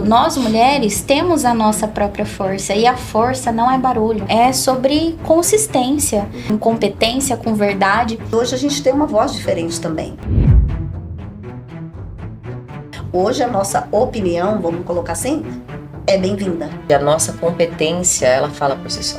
Nós mulheres temos a nossa própria força e a força não é barulho, é sobre consistência, com competência, com verdade. Hoje a gente tem uma voz diferente também. Hoje a nossa opinião, vamos colocar assim, é bem-vinda. E a nossa competência, ela fala por si só.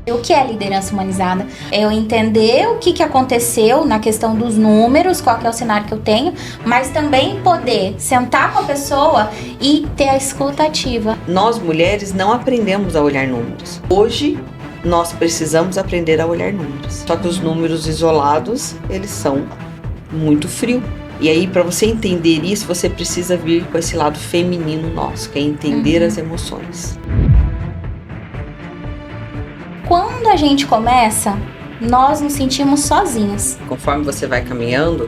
O que é liderança humanizada? É eu entender o que aconteceu na questão dos números, qual que é o cenário que eu tenho, mas também poder sentar com a pessoa e ter a escuta ativa. Nós mulheres não aprendemos a olhar números. Hoje, nós precisamos aprender a olhar números. Só que os números isolados, eles são muito frios. E aí, para você entender isso, você precisa vir com esse lado feminino nosso, que é entender as emoções. Quando a gente começa, nós nos sentimos sozinhas. Conforme você vai caminhando,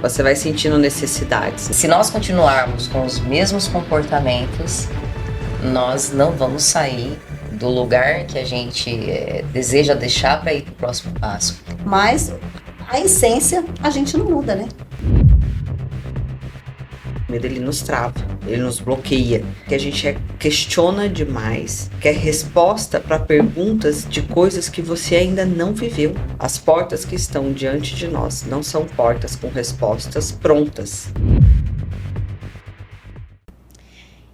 você vai sentindo necessidades. Se nós continuarmos com os mesmos comportamentos, nós não vamos sair do lugar que a gente deseja deixar para ir para o próximo passo. Mas a essência a gente não muda, né? O medo, ele nos trava, ele nos bloqueia, que a gente questiona demais, quer resposta para perguntas de coisas que você ainda não viveu. As portas que estão diante de nós não são portas com respostas prontas.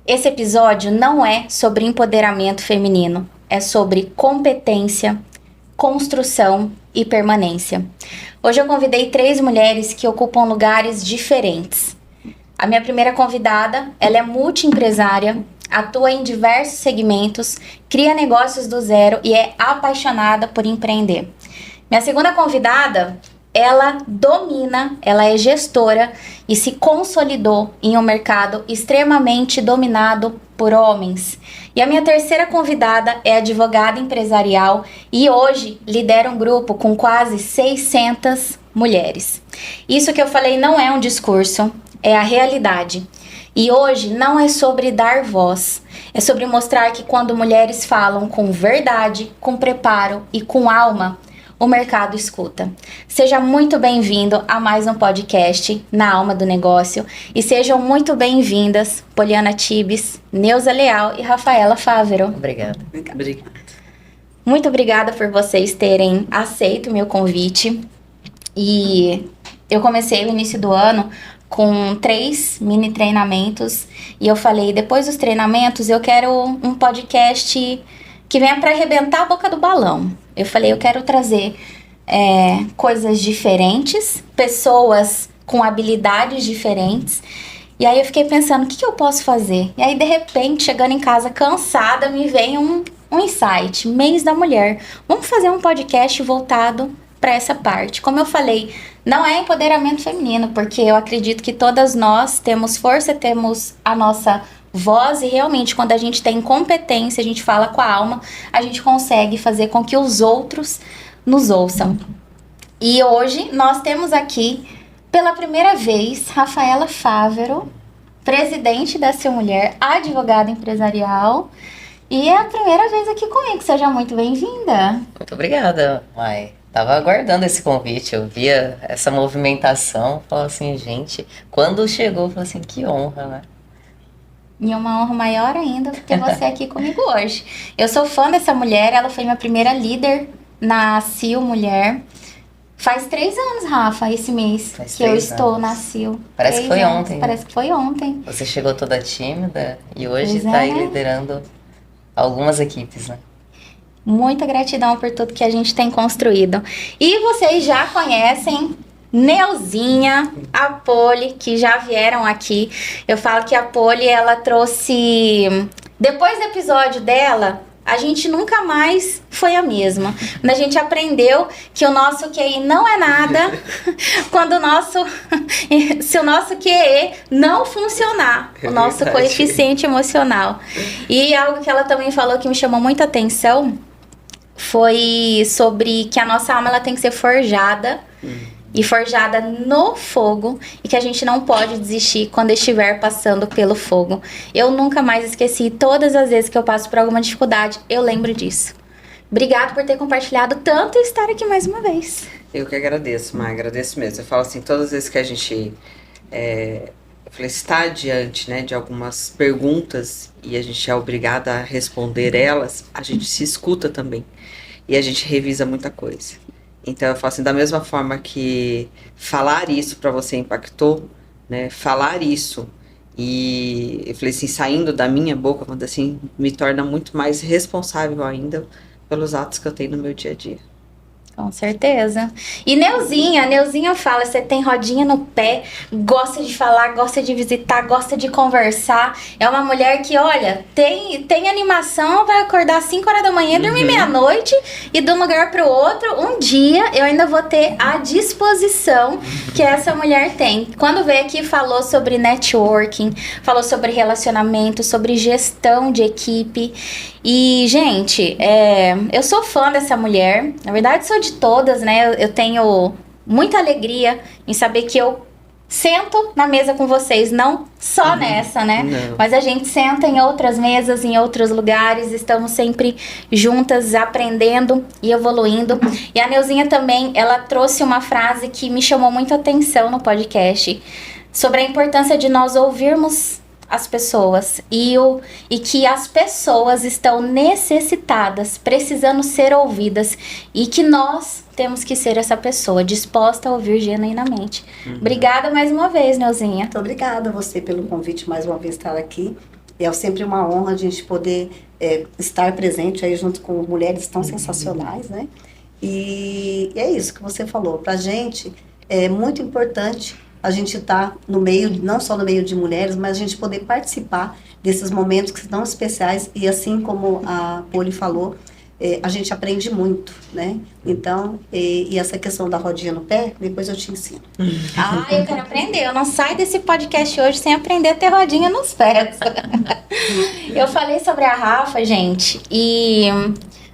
Esse episódio não é sobre empoderamento feminino, é sobre competência, construção e permanência. Hoje eu convidei 3 mulheres que ocupam lugares diferentes. A minha primeira convidada, ela é multiempresária, atua em diversos segmentos, cria negócios do zero e é apaixonada por empreender. Minha segunda convidada, ela domina, ela é gestora e se consolidou em um mercado extremamente dominado por homens. E a minha terceira convidada é advogada empresarial e hoje lidera um grupo com quase 600 mulheres. Isso que eu falei não é um discurso, é a realidade. E hoje não é sobre dar voz, é sobre mostrar que quando mulheres falam com verdade, com preparo e com alma, o mercado escuta. Seja muito bem-vindo a mais um podcast na Alma do Negócio e sejam muito bem-vindas Poliana Tibes, Neuza Leal e Rafaela Fávero. Obrigada. Obrigada. Muito obrigada por vocês terem aceito o meu convite. E eu comecei no início do ano com 3 mini treinamentos e eu falei, depois dos treinamentos eu quero um podcast que venha para arrebentar a boca do balão. Eu falei, eu quero trazer coisas diferentes, pessoas com habilidades diferentes. E aí eu fiquei pensando, o que eu posso fazer? E aí de repente, chegando em casa cansada, me vem um insight, Mês da Mulher. Vamos fazer um podcast voltado para essa parte. Como eu falei, não é empoderamento feminino, porque eu acredito que todas nós temos força, temos a nossa voz e realmente quando a gente tem competência, a gente fala com a alma, a gente consegue fazer com que os outros nos ouçam. E hoje nós temos aqui, pela primeira vez, Rafaela Fávero, presidente da Ser Mulher, advogada empresarial, e é a primeira vez aqui comigo. Seja muito bem-vinda. Muito obrigada, Mai. Tava aguardando esse convite, eu via essa movimentação, falava assim, gente, quando chegou, eu falei assim, que honra, né? E uma honra maior ainda ter você aqui comigo hoje. Eu sou fã dessa mulher, ela foi minha primeira líder na CIO Mulher. Faz 3 anos, Rafa, esse mês que eu estou na CIO. Parece que foi ontem. Parece que foi ontem. Você chegou toda tímida e hoje Pois está aí é. liderando algumas equipes, né? Muita gratidão por tudo que a gente tem construído. E vocês já conhecem Neuzinha, a Poli, que já vieram aqui. Eu falo que a Poli, ela trouxe... Depois do episódio dela, a gente nunca mais foi a mesma. Quando a gente aprendeu que o nosso QI não é nada, quando o nosso... se o nosso QE não funcionar, o nosso coeficiente emocional. E algo que ela também falou que me chamou muita atenção foi sobre que a nossa alma ela tem que ser forjada e forjada no fogo e que a gente não pode desistir quando estiver passando pelo fogo. Eu nunca mais esqueci, todas as vezes que eu passo por alguma dificuldade, eu lembro disso. Obrigado por ter compartilhado tanto e estar aqui mais uma vez. Eu que agradeço, Mai, agradeço mesmo. Eu falo assim, todas as vezes que a gente está diante, né, de algumas perguntas e a gente é obrigada a responder elas, a gente se escuta também e a gente revisa muita coisa. Então eu falo assim, da mesma forma que falar isso para você impactou, né, falar isso e eu falei assim, saindo da minha boca, quando assim, me torna muito mais responsável ainda pelos atos que eu tenho no meu dia a dia. Com certeza. E a Neuzinha fala, você tem rodinha no pé, gosta de falar, gosta de visitar, gosta de conversar. É uma mulher que, olha, tem animação, vai acordar às 5 horas da manhã, dormir meia-noite e de um lugar pro outro. Um dia eu ainda vou ter a disposição que essa mulher tem. Quando veio aqui, falou sobre networking, falou sobre relacionamento, sobre gestão de equipe. E, gente, eu sou fã dessa mulher. Na verdade, sou de todas, né? Eu tenho muita alegria em saber que eu sento na mesa com vocês, não só nessa, né? Não. Mas a gente senta em outras mesas, em outros lugares, estamos sempre juntas, aprendendo e evoluindo. E a Neuzinha também, ela trouxe uma frase que me chamou muito a atenção no podcast, sobre a importância de nós ouvirmos as pessoas e que as pessoas estão necessitadas, precisando ser ouvidas e que nós temos que ser essa pessoa disposta a ouvir genuinamente. Obrigada mais uma vez, Neuzinha. Muito obrigada a você pelo convite mais uma vez estar aqui. É sempre uma honra a gente poder estar presente aí junto com mulheres tão sensacionais, né? E é isso que você falou. Pra gente é muito importante a gente estar no meio, não só no meio de mulheres, mas a gente poder participar desses momentos que são tão especiais. E assim como a Poli falou, a gente aprende muito, né? Então, e essa questão da rodinha no pé, depois eu te ensino. Eu quero aprender. Eu não saio desse podcast hoje sem aprender a ter rodinha nos pés. Eu falei sobre a Rafa, gente. E,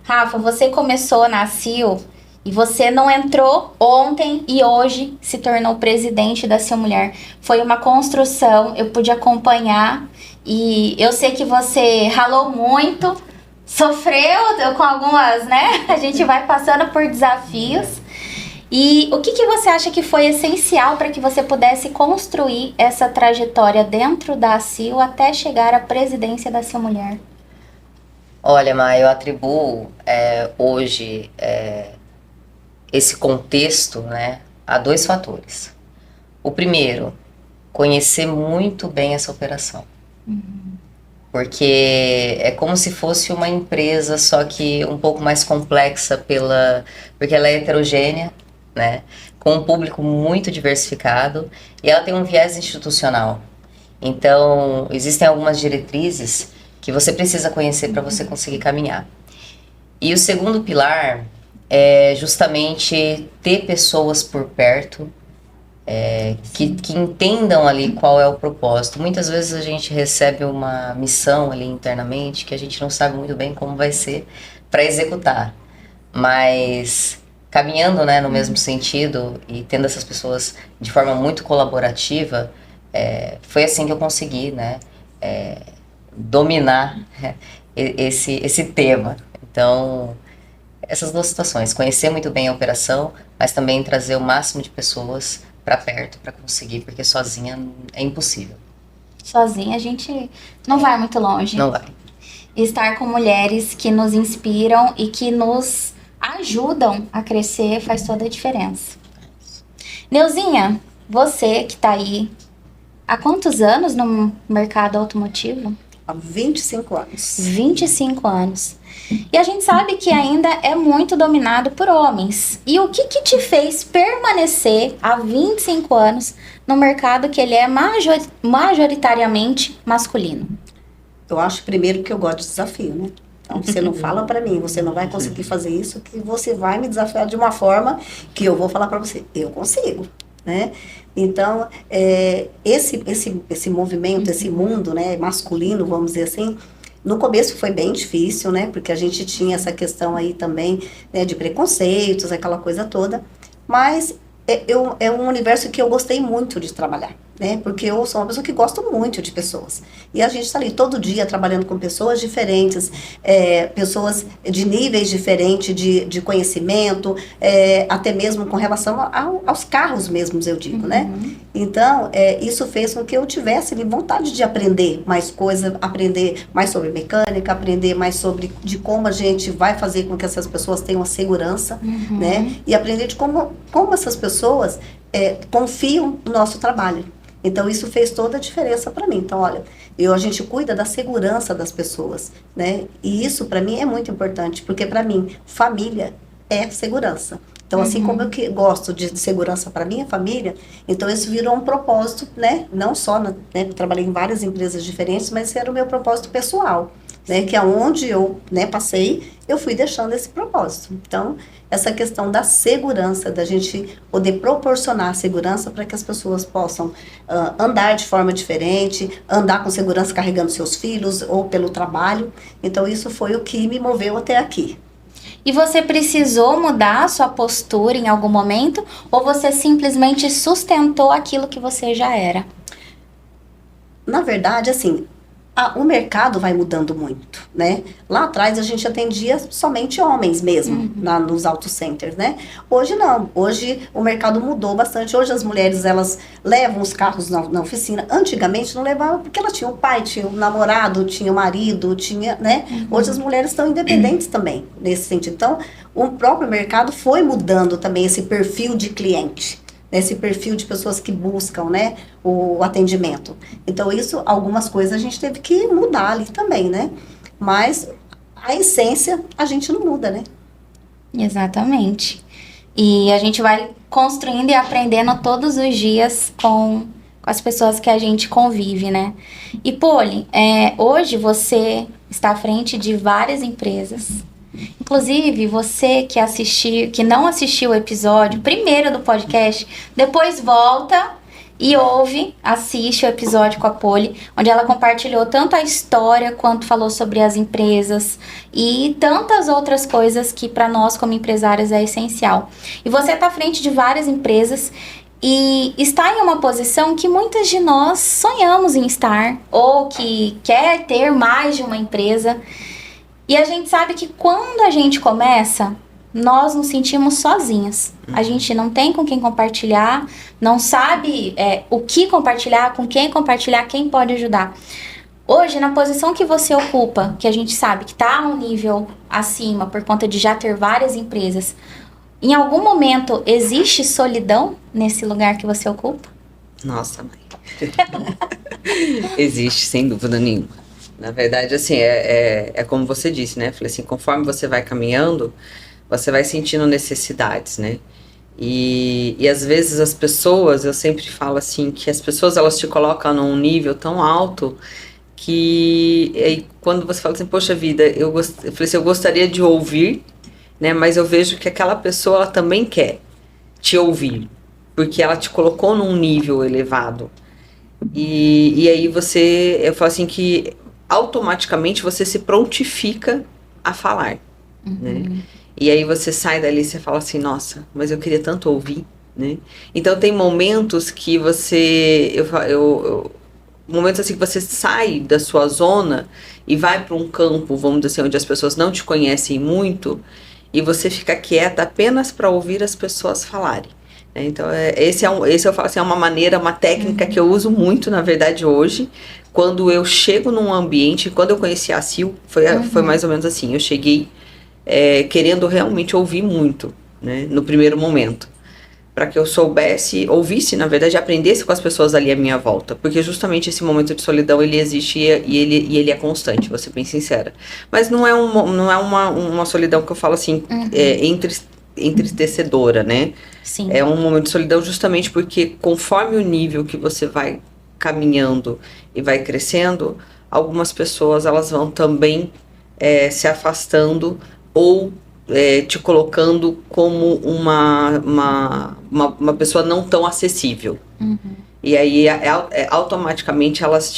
Rafa, você começou na CIL e você não entrou ontem e hoje se tornou presidente da CIL Mulher. Foi uma construção, eu pude acompanhar. E eu sei que você ralou muito, sofreu com algumas, né? A gente vai passando por desafios. E o que você acha que foi essencial para que você pudesse construir essa trajetória dentro da CIL até chegar à presidência da CIL Mulher? Olha, Maia, eu atribuo hoje esse contexto, né, a 2 fatores. O primeiro, conhecer muito bem essa operação. Porque é como se fosse uma empresa, só que um pouco mais complexa porque ela é heterogênea, né, com um público muito diversificado e ela tem um viés institucional. Então, existem algumas diretrizes que você precisa conhecer para você conseguir caminhar. E o segundo pilar é justamente ter pessoas por perto que entendam ali qual é o propósito. Muitas vezes a gente recebe uma missão ali internamente que a gente não sabe muito bem como vai ser para executar, mas caminhando, né, no mesmo sentido e tendo essas pessoas de forma muito colaborativa, foi assim que eu consegui, né, dominar esse tema. Então, essas 2 situações, conhecer muito bem a operação, mas também trazer o máximo de pessoas para perto para conseguir, porque sozinha é impossível. Sozinha a gente não vai muito longe. Não vai. Estar com mulheres que nos inspiram e que nos ajudam a crescer faz toda a diferença. Neuzinha, você que está aí há quantos anos no mercado automotivo? Há 25 anos. 25 anos. E a gente sabe que ainda é muito dominado por homens. E o que te fez permanecer há 25 anos no mercado que ele é majoritariamente masculino? Eu acho primeiro que eu gosto de desafio, né? Então, você não fala pra mim, você não vai conseguir fazer isso, que você vai me desafiar de uma forma que eu vou falar pra você, eu consigo, né? Então, esse movimento, esse mundo, né, masculino, vamos dizer assim, no começo foi bem difícil, né? Porque a gente tinha essa questão aí também, né, de preconceitos, aquela coisa toda. Mas é um universo que eu gostei muito de trabalhar. né? Porque eu sou uma pessoa que gosto muito de pessoas. E a gente está ali todo dia trabalhando com pessoas diferentes, pessoas de níveis diferentes de conhecimento, até mesmo com relação aos carros mesmos, eu digo, né? Então, isso fez com que eu tivesse ali, vontade de aprender mais coisas, aprender mais sobre mecânica, aprender mais sobre de como a gente vai fazer com que essas pessoas tenham a segurança, né? E aprender de como essas pessoas confiam no nosso trabalho. Então, isso fez toda a diferença para mim. Então, olha, a gente cuida da segurança das pessoas, né? E isso, para mim, é muito importante, porque, para mim, família é segurança. Então, assim como eu gosto de segurança para minha família, então isso virou um propósito, né? Não só, né? Eu trabalhei em várias empresas diferentes, mas esse era o meu propósito pessoal, né? Que aonde eu, né, passei, eu fui deixando esse propósito. Então, essa questão da segurança, da gente poder proporcionar segurança para que as pessoas possam andar de forma diferente, andar com segurança carregando seus filhos ou pelo trabalho. Então, isso foi o que me moveu até aqui. E você precisou mudar a sua postura em algum momento? Ou você simplesmente sustentou aquilo que você já era? Na verdade, assim, o mercado vai mudando muito, né? Lá atrás a gente atendia somente homens mesmo, nos auto centers, né? Hoje não, hoje o mercado mudou bastante. Hoje as mulheres, elas levam os carros na oficina. Antigamente não levavam porque elas tinham o pai, tinha o namorado, tinha o marido, tinha, né? Hoje as mulheres estão independentes também, nesse sentido. Então, o próprio mercado foi mudando também esse perfil de cliente. Esse perfil de pessoas que buscam, né, o atendimento. Então, isso, algumas coisas a gente teve que mudar ali também, né? Mas a essência a gente não muda, né? Exatamente. E a gente vai construindo e aprendendo todos os dias com as pessoas que a gente convive, né? E, Poli, hoje você está à frente de várias empresas. Inclusive, você que não assistiu o episódio primeiro do podcast, depois volta e assiste o episódio com a Poli, onde ela compartilhou tanto a história quanto falou sobre as empresas e tantas outras coisas que para nós como empresários é essencial. E você está à frente de várias empresas e está em uma posição que muitas de nós sonhamos em estar ou que quer ter mais de uma empresa. E a gente sabe que quando a gente começa, nós nos sentimos sozinhas. A gente não tem com quem compartilhar, não sabe o que compartilhar, com quem compartilhar, quem pode ajudar. Hoje, na posição que você ocupa, que a gente sabe que está um nível acima por conta de já ter várias empresas, em algum momento existe solidão nesse lugar que você ocupa? Nossa, mãe. Existe, sem dúvida nenhuma. Na verdade, assim, é como você disse, né? Falei assim, conforme você vai caminhando, você vai sentindo necessidades, né? E às vezes as pessoas, eu sempre falo assim, que as pessoas, elas te colocam num nível tão alto que aí, quando você fala assim, poxa vida, eu falei assim, eu gostaria de ouvir, né? Mas eu vejo que aquela pessoa, ela também quer te ouvir, porque ela te colocou num nível elevado. E aí eu falo assim que automaticamente você se prontifica a falar, né? E aí você sai dali e você fala assim, nossa, mas eu queria tanto ouvir, né? Então tem momentos que momentos assim que você sai da sua zona e vai para um campo, vamos dizer assim, onde as pessoas não te conhecem muito e você fica quieta apenas para ouvir as pessoas falarem. Então, esse eu falo assim, é uma maneira, uma técnica que eu uso muito, na verdade, hoje. Quando eu chego num ambiente, quando eu conheci a Sil, foi mais ou menos assim, eu cheguei querendo realmente ouvir muito, né, no primeiro momento. Para que eu ouvisse, na verdade, aprendesse com as pessoas ali à minha volta. Porque justamente esse momento de solidão, ele existe e ele é constante, vou ser bem sincera. Mas não é uma solidão que eu falo assim, entristecedora, né? Sim. É um momento de solidão justamente porque conforme o nível que você vai caminhando e vai crescendo, algumas pessoas elas vão também se afastando ou te colocando como uma pessoa não tão acessível. E aí automaticamente elas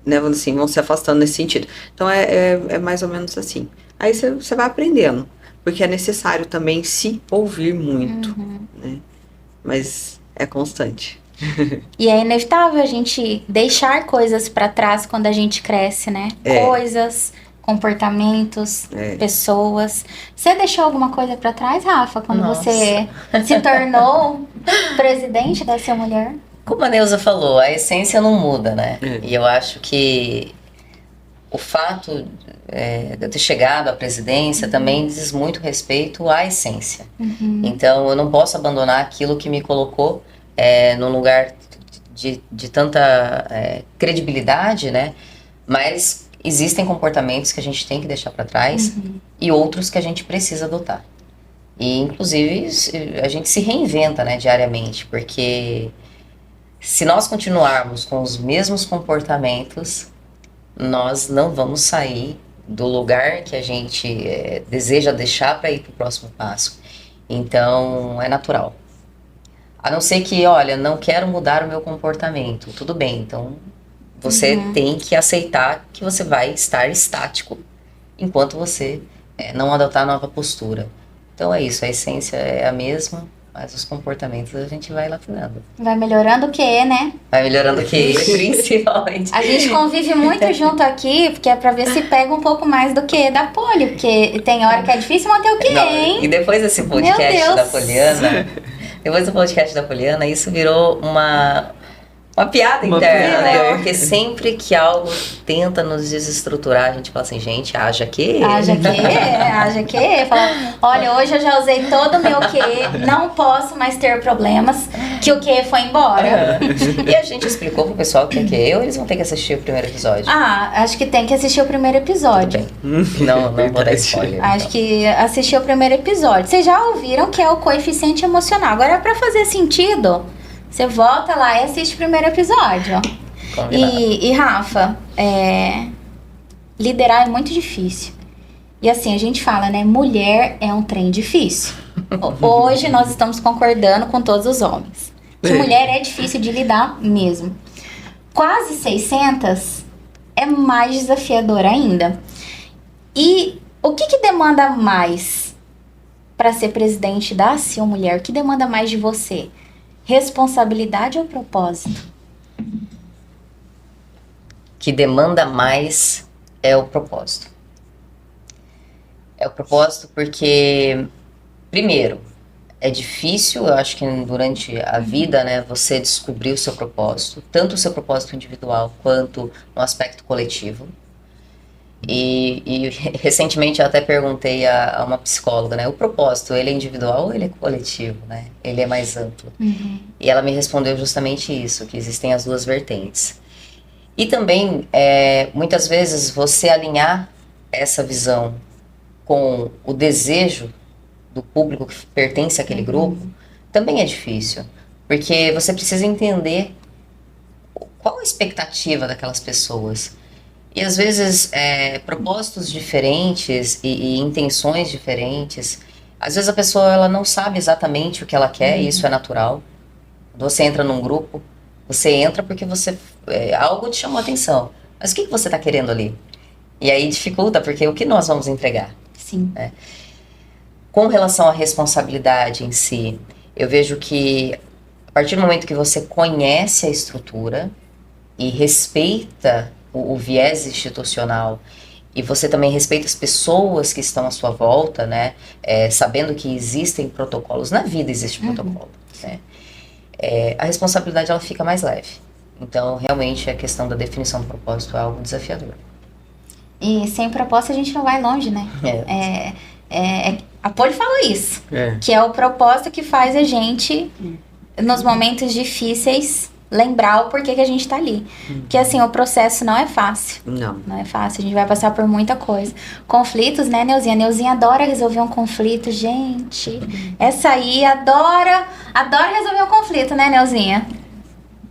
né, assim, vão se afastando nesse sentido. Então é mais ou menos assim. Aí você vai aprendendo. Porque é necessário também se ouvir muito, né? Mas é constante. E é inevitável a gente deixar coisas pra trás quando a gente cresce, né? Coisas, comportamentos, pessoas. Você deixou alguma coisa pra trás, Rafa, quando você se tornou presidente da Ser Mulher? Como a Neuza falou, a essência não muda, né? E eu acho que o fato de eu ter chegado à presidência também diz muito respeito à essência. Então, eu não posso abandonar aquilo que me colocou num lugar de tanta credibilidade, né? Mas existem comportamentos que a gente tem que deixar para trás e outros que a gente precisa adotar. E, inclusive, a gente se reinventa, né, diariamente, porque se nós continuarmos com os mesmos comportamentos, nós não vamos sair do lugar que a gente deseja deixar para ir para o próximo passo. Então, é natural. A não ser que, olha, não quero mudar o meu comportamento. Tudo bem, então você tem que aceitar que você vai estar estático enquanto você não adotar nova postura. Então é isso, a essência é a mesma, mas os comportamentos a gente vai lapidando. Vai melhorando o quê, né? Vai melhorando o quê, principalmente. A gente convive muito junto aqui, porque é pra ver se pega um pouco mais do quê da Poli, porque tem hora que é difícil manter o quê, hein? E depois desse podcast da Poliana, isso virou uma piada interna, né? Porque sempre que algo tenta nos desestruturar, a gente fala assim, gente, haja que... Fala, olha, hoje eu já usei todo o meu quê, não posso mais ter problemas, que o quê foi embora. E a gente explicou pro pessoal que é quê, ou eles vão ter que assistir o primeiro episódio? Acho que tem que assistir o primeiro episódio. Tudo bem. Não vou dar spoiler. Acho que assistir o primeiro episódio. Vocês já ouviram que é o coeficiente emocional. Agora, pra fazer sentido... Você volta lá e assiste o primeiro episódio. E Rafa, liderar é muito difícil. E assim, a gente fala, né? Mulher é um trem difícil. Hoje nós estamos concordando com todos os homens. Que mulher é difícil de lidar mesmo. Quase 600 é mais desafiador ainda. E o que demanda mais para ser presidente da Ser Mulher? O que demanda mais de você? Responsabilidade ou propósito? Que demanda mais é o propósito. É o propósito porque, primeiro, é difícil, eu acho que durante a vida, né, você descobrir o seu propósito, tanto o seu propósito individual quanto no aspecto coletivo. E recentemente eu até perguntei a uma psicóloga, né? O propósito, ele é individual ou ele é coletivo, né? Ele é mais amplo. E ela me respondeu justamente isso, que existem as duas vertentes. E também, muitas vezes, você alinhar essa visão com o desejo do público que pertence àquele grupo, também é difícil. Porque você precisa entender qual a expectativa daquelas pessoas. E às vezes propósitos diferentes e intenções diferentes. Às vezes a pessoa ela não sabe exatamente o que ela quer, e isso é natural. Quando você entra num grupo, você entra porque algo te chamou a atenção. Mas o que você está querendo ali? E aí dificulta, porque o que nós vamos entregar? Sim. Né? Com relação à responsabilidade em si, eu vejo que a partir do momento que você conhece a estrutura e respeita o viés institucional, e você também respeita as pessoas que estão à sua volta, né? Sabendo que existem protocolos, na vida existe protocolo, né? A responsabilidade ela fica mais leve. Então, realmente, a questão da definição do propósito é algo desafiador. E sem propósito a gente não vai longe, né? A Poli falou isso, que é o propósito que faz a gente, nos momentos difíceis, lembrar o porquê que a gente tá ali. Porque assim, o processo não é fácil. Não é fácil, a gente vai passar por muita coisa. Conflitos, né, Neuzinha? Neuzinha adora resolver um conflito, gente. Essa aí adora resolver um conflito, né, Neuzinha?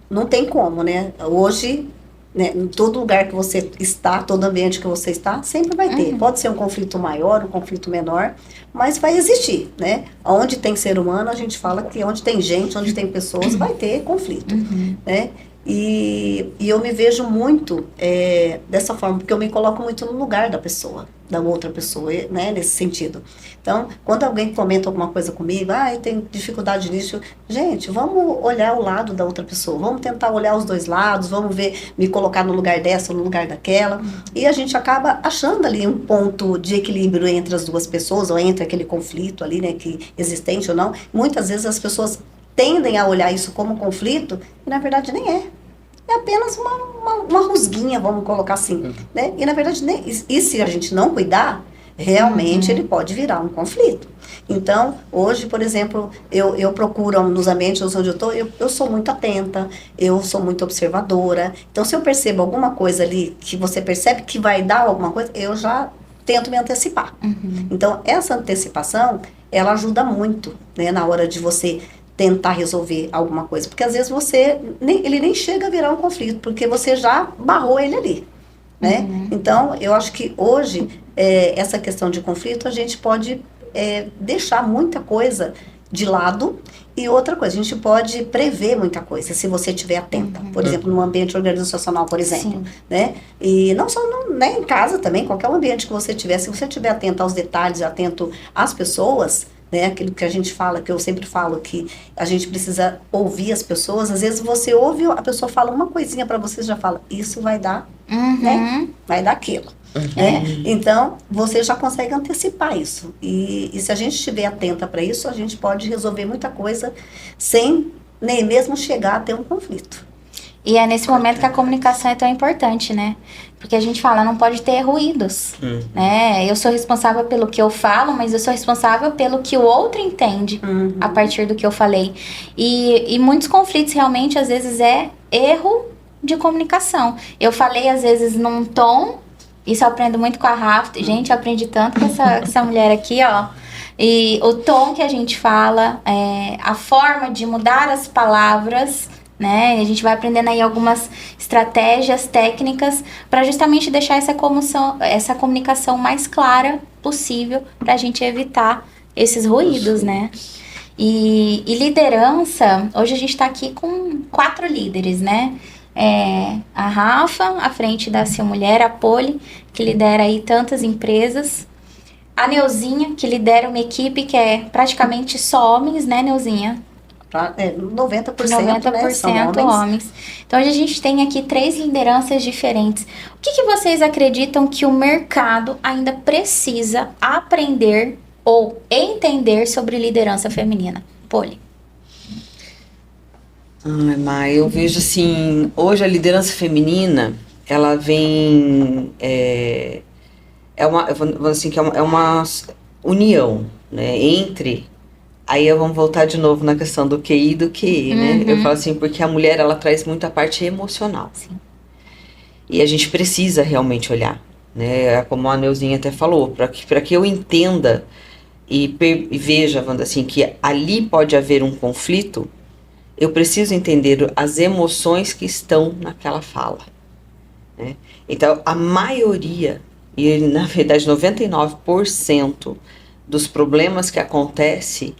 Não tem como, né? Hoje, né, em todo lugar que você está, todo ambiente que você está, sempre vai ter. Pode ser um conflito maior, um conflito menor, mas vai existir, né? Onde tem ser humano, a gente fala que onde tem gente, onde tem pessoas, vai ter conflito, né? E eu me vejo muito dessa forma, porque eu me coloco muito no lugar da pessoa, da outra pessoa, né, nesse sentido. Então, quando alguém comenta alguma coisa comigo, eu tenho dificuldade nisso, gente, vamos olhar o lado da outra pessoa, vamos tentar olhar os dois lados, vamos ver, me colocar no lugar dessa ou no lugar daquela, e a gente acaba achando ali um ponto de equilíbrio entre as duas pessoas, ou entre aquele conflito ali, né, que existente ou não. Muitas vezes as pessoas tendem a olhar isso como conflito, e na verdade nem é. É apenas uma rusguinha, vamos colocar assim, né? E na verdade, e se a gente não cuidar, realmente ele pode virar um conflito. Então, hoje, por exemplo, eu procuro nos ambientes onde eu estou, eu sou muito atenta, eu sou muito observadora. Então, se eu percebo alguma coisa ali, que você percebe que vai dar alguma coisa, eu já tento me antecipar. Então, essa antecipação, ela ajuda muito, né, na hora de você tentar resolver alguma coisa, porque às vezes ele nem chega a virar um conflito, porque você já barrou ele ali, né? Então, eu acho que hoje, essa questão de conflito, a gente pode deixar muita coisa de lado, e outra coisa, a gente pode prever muita coisa, se você estiver atenta, por exemplo, no ambiente organizacional, por exemplo, né? E não só né, em casa também, qualquer ambiente que você tiver, se você estiver atento aos detalhes, atento às pessoas, né, aquilo que a gente fala, que eu sempre falo, que a gente precisa ouvir as pessoas. Às vezes você ouve, a pessoa fala uma coisinha para você, já fala, isso vai dar, né, vai dar aquilo, né? Então, você já consegue antecipar isso, e se a gente estiver atenta para isso, a gente pode resolver muita coisa sem nem mesmo chegar a ter um conflito. E é nesse momento que a comunicação é tão importante, né? Porque a gente fala, não pode ter ruídos, né? Eu sou responsável pelo que eu falo, mas eu sou responsável pelo que o outro entende a partir do que eu falei. E muitos conflitos realmente, às vezes, é erro de comunicação. Eu falei, às vezes, num tom, isso eu aprendo muito com a Rafa. Gente, eu aprendi tanto com essa mulher aqui, ó. E o tom que a gente fala, a forma de mudar as palavras, né? A gente vai aprendendo aí algumas estratégias técnicas para justamente deixar essa comunicação mais clara possível, para a gente evitar esses ruídos, né? E liderança, hoje a gente está aqui com 4 líderes, né? A Rafa, à frente da Seu Mulher, a Poli, que lidera aí tantas empresas, a Neuzinha, que lidera uma equipe que é praticamente só homens, né, Neuzinha? 90%, né, são homens. Então, hoje a gente tem aqui 3 lideranças diferentes. O que vocês acreditam que o mercado ainda precisa aprender ou entender sobre liderança feminina? Poli. Mas eu vejo assim, hoje a liderança feminina, ela vem, é uma união, né, entre. Aí vamos voltar de novo na questão do QI e do QE, né? Eu falo assim, porque a mulher, ela traz muita parte emocional. Sim. E a gente precisa realmente olhar, né? Como a Neuzinha até falou, para que eu entenda e veja, Wanda, assim, que ali pode haver um conflito, eu preciso entender as emoções que estão naquela fala, né? Então, a maioria, e na verdade 99% dos problemas que acontecem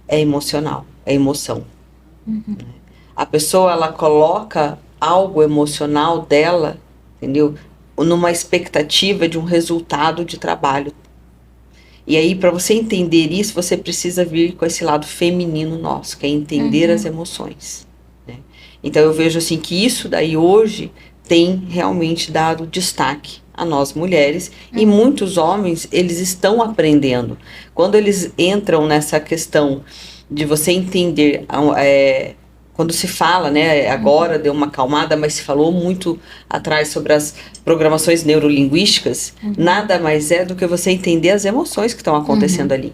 é emocional, é emoção. A pessoa, ela coloca algo emocional dela, entendeu? Numa expectativa de um resultado de trabalho. E aí, para você entender isso, você precisa vir com esse lado feminino nosso, que é entender as emoções, né? Então, eu vejo assim que isso daí hoje tem realmente dado destaque a nós mulheres, e muitos homens, eles estão aprendendo. Quando eles entram nessa questão de você entender, quando se fala, né, agora deu uma acalmada, mas se falou muito atrás sobre as programações neurolinguísticas, nada mais é do que você entender as emoções que estão acontecendo ali,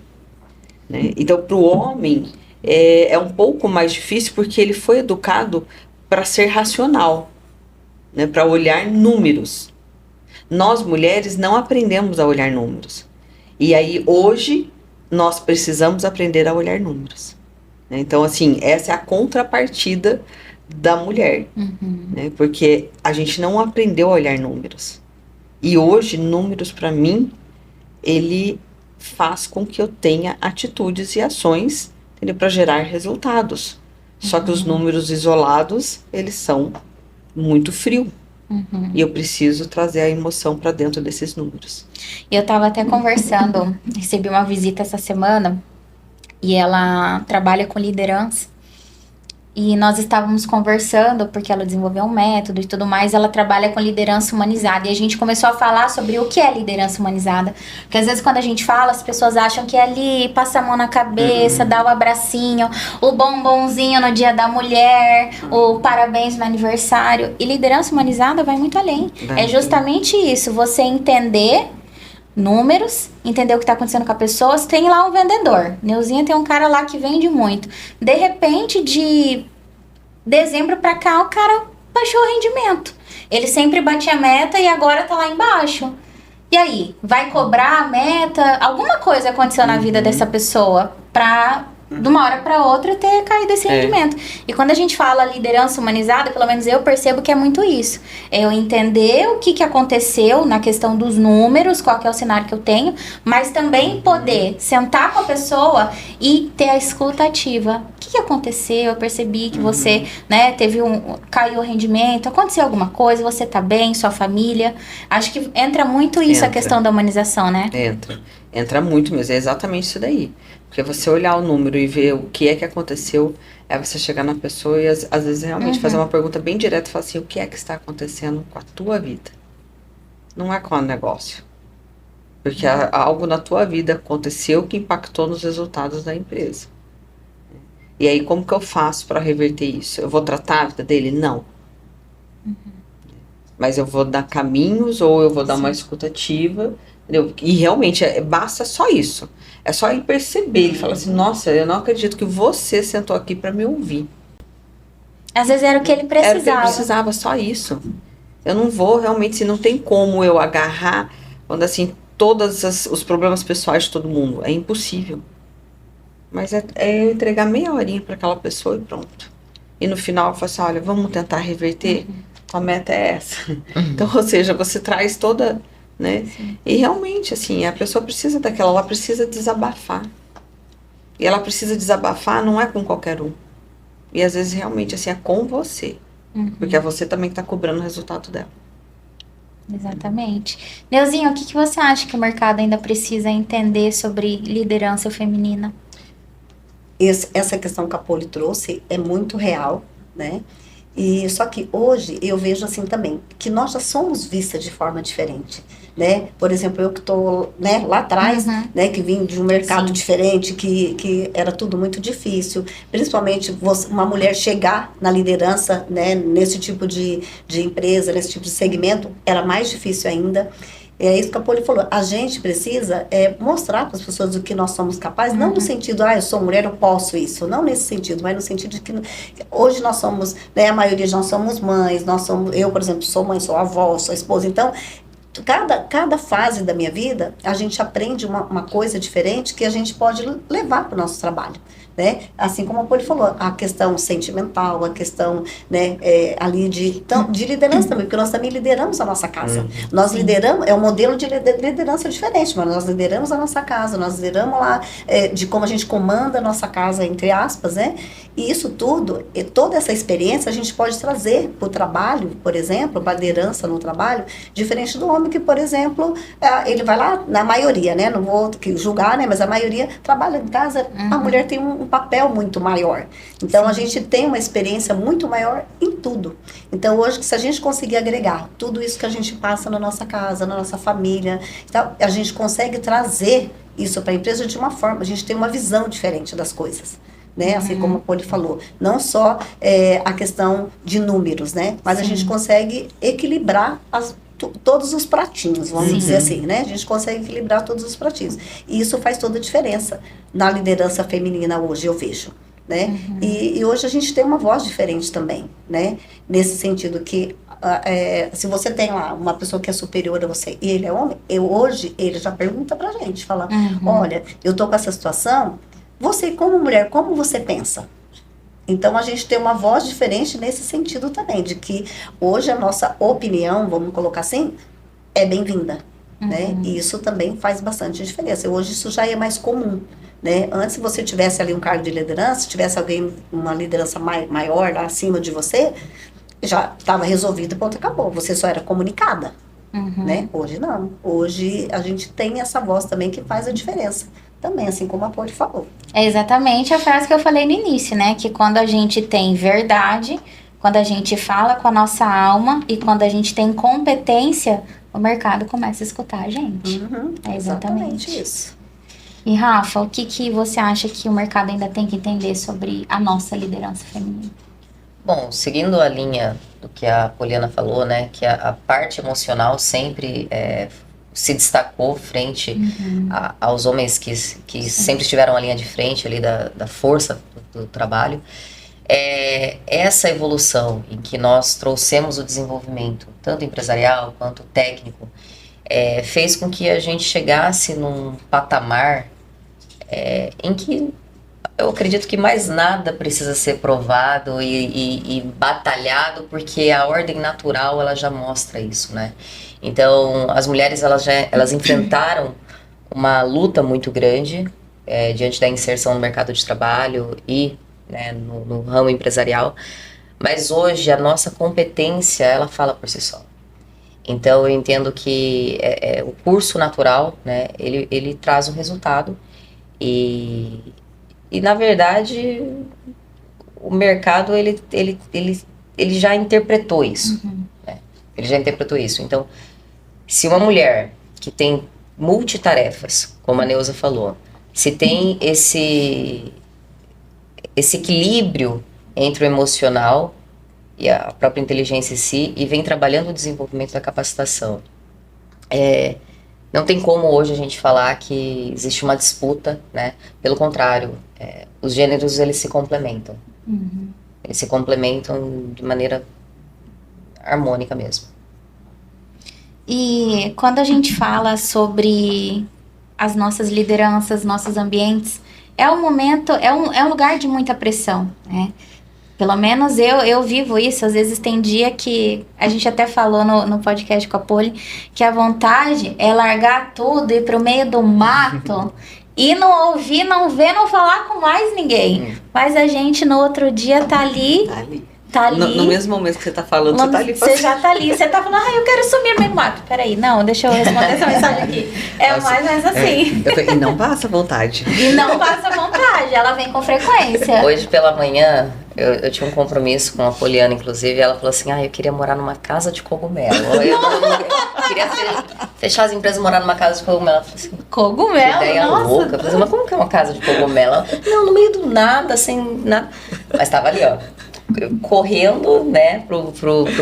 né? Então, para o homem, é um pouco mais difícil, porque ele foi educado para ser racional, né, para olhar números. Nós, mulheres, não aprendemos a olhar números. E aí, hoje, nós precisamos aprender a olhar números, né? Então, assim, essa é a contrapartida da mulher, né? Porque a gente não aprendeu a olhar números. E hoje, números, para mim, ele faz com que eu tenha atitudes e ações, para gerar resultados. Só que os números isolados, eles são muito frio. Uhum. E eu preciso trazer a emoção para dentro desses números. Eu tava até conversando, recebi uma visita essa semana e ela trabalha com liderança. E nós estávamos conversando, porque ela desenvolveu um método e tudo mais, ela trabalha com liderança humanizada. E a gente começou a falar sobre o que é liderança humanizada. Porque às vezes quando a gente fala, as pessoas acham que é ali, passa a mão na cabeça, dá o abracinho, o bombonzinho no dia da mulher, o parabéns no aniversário. E liderança humanizada vai muito além. É justamente isso, você entender números, entender o que está acontecendo com a pessoa. Tem lá um vendedor, Neuzinha tem um cara lá que vende muito. De repente, de dezembro pra cá, o cara baixou o rendimento. Ele sempre batia a meta e agora tá lá embaixo. E aí, vai cobrar a meta? Alguma coisa aconteceu na vida dessa pessoa pra, de uma hora pra outra, ter caído esse rendimento. E quando a gente fala liderança humanizada, pelo menos eu percebo que é muito isso. É eu entender o que aconteceu na questão dos números, qual que é o cenário que eu tenho, mas também poder sentar com a pessoa e ter a escuta ativa. O que aconteceu? Eu percebi que você, né, caiu o rendimento, aconteceu alguma coisa, você tá bem, sua família. Acho que entra muito isso, a questão da humanização, né? Entra muito mesmo, é exatamente isso daí. Porque você olhar o número e ver o que é que aconteceu, é você chegar na pessoa e às vezes realmente fazer uma pergunta bem direta e falar assim, o que é que está acontecendo com a tua vida? Não é com o negócio. Porque algo na tua vida aconteceu que impactou nos resultados da empresa. E aí, como que eu faço para reverter isso? Eu vou tratar a vida dele? Não. Mas eu vou dar caminhos ou eu vou dar uma escuta ativa, entendeu? E realmente, basta só isso. É só ele perceber, ele fala assim, nossa, eu não acredito que você sentou aqui para me ouvir. Às vezes era o que ele precisava. Era o que ele precisava, só isso. Eu não vou realmente, se não tem como eu agarrar, quando assim, todos os problemas pessoais de todo mundo. É impossível. Mas é eu entregar meia horinha para aquela pessoa e pronto. E no final eu falo assim, olha, vamos tentar reverter? Tua meta é essa. Então, ou seja, você traz toda, né? E realmente, assim, a pessoa precisa daquela, ela precisa desabafar. E ela precisa desabafar, não é com qualquer um. E às vezes realmente, assim, é com você. Porque é você também que tá cobrando o resultado dela. Exatamente. Neuzinho, o que você acha que o mercado ainda precisa entender sobre liderança feminina? Essa questão que a Poli trouxe é muito real, né? E só que hoje eu vejo assim também, que nós já somos vistas de forma diferente, né? Por exemplo, eu que estou, né, lá atrás, né, que vim de um mercado diferente, que era tudo muito difícil, principalmente uma mulher chegar na liderança, né, nesse tipo de empresa, nesse tipo de segmento, era mais difícil ainda. É isso que a Poli falou, a gente precisa mostrar para as pessoas o que nós somos capazes, não no sentido, eu sou mulher, eu posso isso, não nesse sentido, mas no sentido de que hoje nós somos, né, a maioria de nós somos mães, eu, por exemplo, sou mãe, sou avó, sou esposa, então, cada fase da minha vida, a gente aprende uma coisa diferente que a gente pode levar para o nosso trabalho. Né? Assim como a Poli falou, a questão sentimental, a questão, né, ali de liderança também, porque nós também lideramos a nossa casa. Nós lideramos, é um modelo de liderança diferente, mas nós lideramos a nossa casa, nós lideramos lá de como a gente comanda a nossa casa, entre aspas, né? E isso tudo, toda essa experiência a gente pode trazer para o trabalho, por exemplo, para a liderança no trabalho, diferente do homem que, por exemplo, ele vai lá, na maioria, né? Não vou julgar, né? Mas a maioria trabalha em casa, a mulher tem um papel muito maior. Então, a gente tem uma experiência muito maior em tudo. Então, hoje, se a gente conseguir agregar tudo isso que a gente passa na nossa casa, na nossa família, então, a gente consegue trazer isso para a empresa de uma forma, a gente tem uma visão diferente das coisas. Né? Assim como a Poli falou, não só a questão de números, né? Mas a gente consegue equilibrar todos os pratinhos, vamos dizer assim, né? A gente consegue equilibrar todos os pratinhos. E isso faz toda a diferença na liderança feminina hoje, eu vejo, né? E hoje a gente tem uma voz diferente também, né? Nesse sentido que, se você tem lá uma pessoa que é superior a você e ele é homem, hoje ele já pergunta pra gente, fala, olha, eu tô com essa situação, você como mulher, como você pensa? Então, a gente tem uma voz diferente nesse sentido também, de que hoje a nossa opinião, vamos colocar assim, é bem-vinda, né? E isso também faz bastante diferença. Hoje isso já é mais comum, né? Antes, se você tivesse ali um cargo de liderança, se tivesse alguém, uma liderança maior lá acima de você, já estava resolvido, ponto, acabou. Você só era comunicada, Uhum. né? Hoje não. Hoje a gente tem essa voz também que faz a diferença. Também, assim como a Poli falou. É exatamente a frase que eu falei no início, né? Que quando a gente tem verdade, quando a gente fala com a nossa alma e quando a gente tem competência, o mercado começa a escutar a gente. É exatamente isso. E Rafa, o que você acha que o mercado ainda tem que entender sobre a nossa liderança feminina? Bom, seguindo a linha do que a Poliana falou, né, que a parte emocional sempre se destacou frente aos homens que sempre estiveram na linha de frente ali da força do trabalho. Essa evolução em que nós trouxemos o desenvolvimento, tanto empresarial quanto técnico, fez com que a gente chegasse num patamar em que eu acredito que mais nada precisa ser provado e batalhado, porque a ordem natural ela já mostra isso, né? Então, as mulheres elas enfrentaram uma luta muito grande diante da inserção no mercado de trabalho e, né, no ramo empresarial, mas hoje a nossa competência ela fala por si só. Então, eu entendo que o curso natural, né, ele traz um resultado e na verdade, o mercado, ele já interpretou isso. Né? Ele já interpretou isso. Então, se uma mulher que tem multitarefas, como a Neuza falou, se tem esse equilíbrio entre o emocional e a própria inteligência em si, e vem trabalhando o desenvolvimento da capacitação, não tem como hoje a gente falar que existe uma disputa, né? Pelo contrário, os gêneros eles se complementam. Eles se complementam de maneira harmônica mesmo. E quando a gente fala sobre as nossas lideranças, nossos ambientes, é um momento, é um lugar de muita pressão, né? Pelo menos eu vivo isso. Às vezes tem dia que a gente até falou no podcast com a Poli que a vontade é largar tudo, ir pro meio do mato e não ouvir, não ver, não falar com mais ninguém. Mas a gente no outro dia tá ali. Tá ali. No mesmo momento que você tá falando, você tá ali Você já tá ali, você tá falando, eu quero sumir no meio do mato. Peraí, não, deixa eu responder essa mensagem aqui. Mais ou menos assim. E não passa vontade. E não passa vontade, ela vem com frequência. Hoje pela manhã, eu tinha um compromisso com a Poliana, inclusive, e ela falou assim, eu queria morar numa casa de cogumelo. Eu queria fechar as empresas e morar numa casa de cogumelo. Ela falou assim, cogumelo? Que ideia louca. Eu falei assim, mas como que é uma casa de cogumelo? Ela, não, no meio do nada, sem nada. Mas tava ali, ó. Correndo, né, pro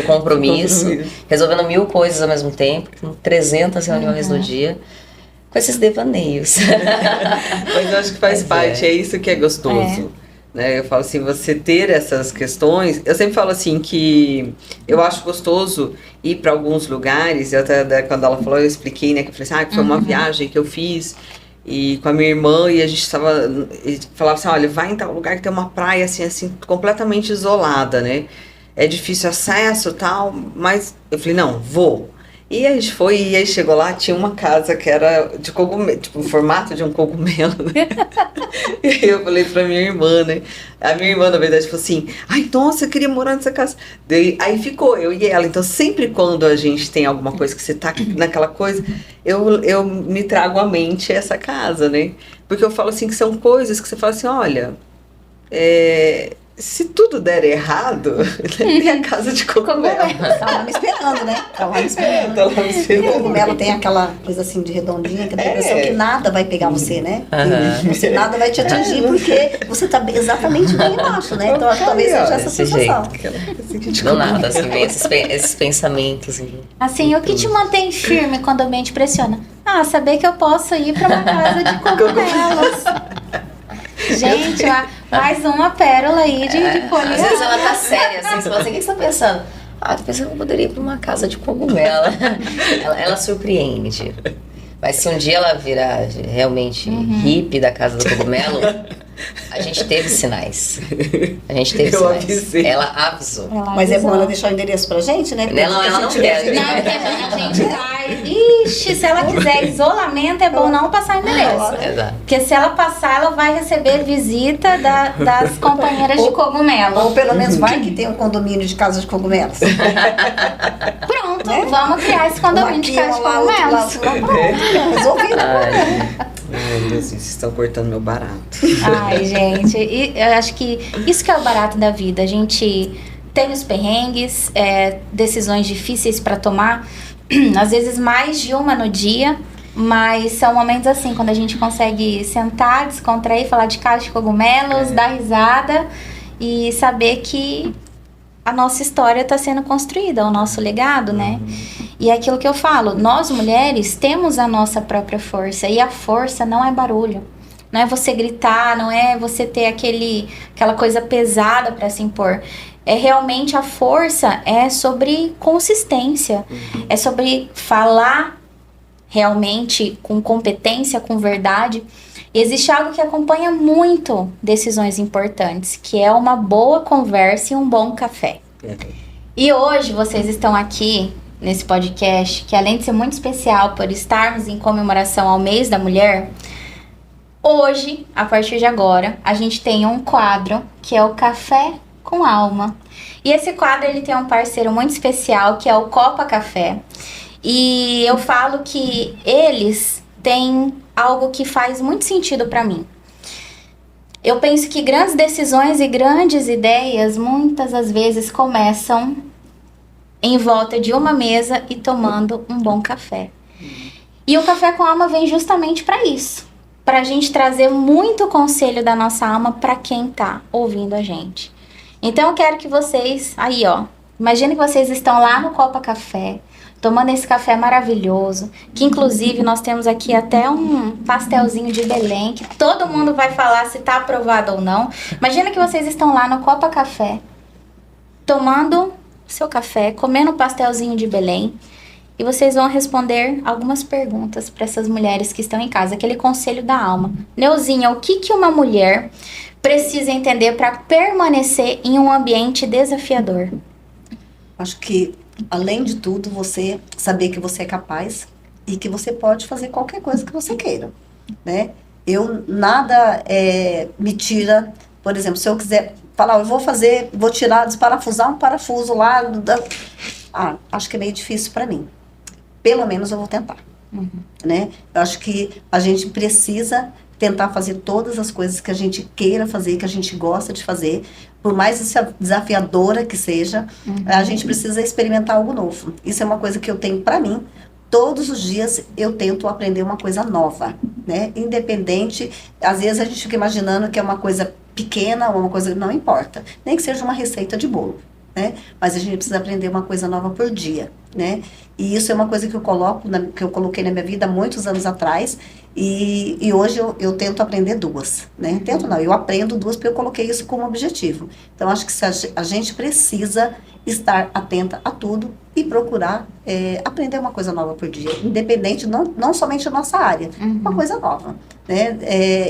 compromisso, resolvendo 1000 coisas ao mesmo tempo, com 300 reuniões no dia, com esses devaneios. Mas eu acho que faz parte, é isso que é gostoso. Né? Eu falo assim, você ter essas questões, eu sempre falo assim que eu acho gostoso ir para alguns lugares, eu até quando ela falou, eu expliquei, né, que eu falei assim, que foi uma viagem que eu fiz, e com a minha irmã, e a gente falava assim, olha, vai em tal lugar que tem uma praia assim, completamente isolada, né? É difícil acesso e tal, mas eu falei, não, vou. E a gente foi, e aí chegou lá, tinha uma casa que era de cogumelo, tipo, o formato de um cogumelo, né? E aí eu falei pra minha irmã, né? A minha irmã, na verdade, falou assim, nossa, eu queria morar nessa casa. Aí ficou, eu e ela. Então, sempre quando a gente tem alguma coisa que você tá naquela coisa, eu me trago à mente essa casa, né? Porque eu falo assim, que são coisas que você fala assim, olha, se tudo der errado, tem a casa de cogumelo. Tá lá me esperando, né? Tá lá me esperando. O cogumelo tem aquela coisa assim de redondinha, que dá a impressão que nada vai pegar você, né? Você nada vai te atingir, porque você tá exatamente bem embaixo, né? Então talvez seja essa sensação. Do nada, assim, vem esses pensamentos. Assim, o que te mantém firme quando o ambiente pressiona? Saber que eu posso ir pra uma casa de cogumelos. Gente, mais uma pérola aí de colher. Às vezes ela tá séria, assim, você fala assim, o que você tá pensando? Tô pensando que eu poderia ir pra uma casa de cogumelo. ela surpreende. Mas se um dia ela virar realmente hippie da casa do cogumelo, A gente teve sinais. A gente teve Eu sinais. avisei. Ela avisou. Mas é bom ela deixar o endereço pra gente, né? Porque Ela não quer. Não, porque a gente vai. Ixi, se ela quiser isolamento, é bom não passar endereço. Exato. Porque se ela passar, ela vai receber visita das companheiras de cogumelo. Ou pelo menos vai que tem um condomínio de casa de cogumelos. Pronto, Né? vamos criar esse condomínio de casa de lá, outro lá, cogumelos. outro lá. Pronto, resolvido. Ai, meu Deus, vocês estão cortando meu barato. Ai, gente, e eu acho que isso que é o barato da vida. A gente tem os perrengues, decisões difíceis para tomar, às vezes mais de uma no dia, mas são momentos assim, quando a gente consegue sentar, descontrair, falar de casa de cogumelos, dar risada e saber que a nossa história está sendo construída, o nosso legado, né? E é aquilo que eu falo, nós mulheres temos a nossa própria força, e a força não é barulho. Não é você gritar, não é você ter aquela coisa pesada para se impor. É realmente a força é sobre consistência, é sobre falar realmente com competência, com verdade. E existe algo que acompanha muito decisões importantes, que é uma boa conversa e um bom café. E hoje vocês estão aqui nesse podcast, que além de ser muito especial por estarmos em comemoração ao mês da mulher, hoje, a partir de agora, a gente tem um quadro que é o Café com Alma. E esse quadro ele tem um parceiro muito especial, que é o Copa Café. E eu falo que eles têm algo que faz muito sentido para mim. Eu penso que grandes decisões e grandes ideias, muitas das vezes, começam em volta de uma mesa e tomando um bom café. E o Café com Alma vem justamente para isso. Para a gente trazer muito conselho da nossa alma para quem tá ouvindo a gente. Então eu quero que vocês, aí ó, imagine que vocês estão lá no Copa Café, tomando esse café maravilhoso, que inclusive nós temos aqui até um pastelzinho de Belém, que todo mundo vai falar se tá aprovado ou não. Imagina que vocês estão lá no Copa Café, tomando seu café, comendo um pastelzinho de Belém, e vocês vão responder algumas perguntas para essas mulheres que estão em casa, aquele conselho da alma. Neuzinha, o que uma mulher precisa entender para permanecer em um ambiente desafiador? Acho que, além de tudo, você saber que você é capaz e que você pode fazer qualquer coisa que você queira, né? Nada me tira, por exemplo, se eu quiser falar, vou desparafusar um parafuso lá, acho que é meio difícil para mim. Pelo menos eu vou tentar, né? Eu acho que a gente precisa tentar fazer todas as coisas que a gente queira fazer, que a gente gosta de fazer, por mais desafiadora que seja, a gente precisa experimentar algo novo. Isso é uma coisa que eu tenho para mim. Todos os dias eu tento aprender uma coisa nova, né? Independente, às vezes a gente fica imaginando que é uma coisa pequena ou uma coisa que não importa, nem que seja uma receita de bolo, né? Mas a gente precisa aprender uma coisa nova por dia, né? E isso é uma coisa que eu coloquei na minha vida há muitos anos atrás, e hoje eu tento aprender duas, né? Eu aprendo duas porque eu coloquei isso como objetivo. Então, acho que a gente precisa estar atenta a tudo e procurar aprender uma coisa nova por dia, independente, não somente da nossa área, uma coisa nova, né?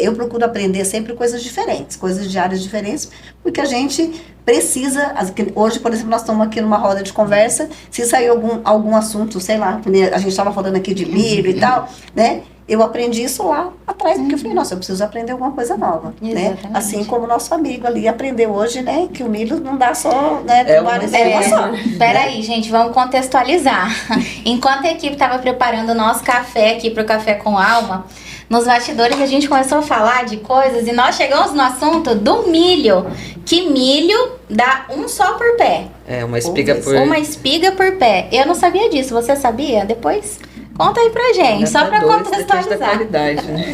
Eu procuro aprender sempre coisas diferentes, coisas de áreas diferentes, porque a gente precisa, hoje, por exemplo, nós estamos aqui numa roda de conversa, se sair algum assunto, sei lá, a gente estava falando aqui de milho e tal, né? Eu aprendi isso lá atrás, porque eu falei, nossa, eu preciso aprender alguma coisa nova, né? Assim como o nosso amigo ali aprendeu hoje, né? Que o milho não dá só, né? Várias informações. Peraí, gente, vamos contextualizar. Enquanto a equipe estava preparando o nosso café aqui para o Café com Alma, nos bastidores a gente começou a falar de coisas e nós chegamos no assunto do milho. Que milho dá um só por pé. Uma espiga por... Uma espiga por pé. Eu não sabia disso, você sabia? Depois... Conta aí pra gente, só pra contextualizar. Da qualidade, né?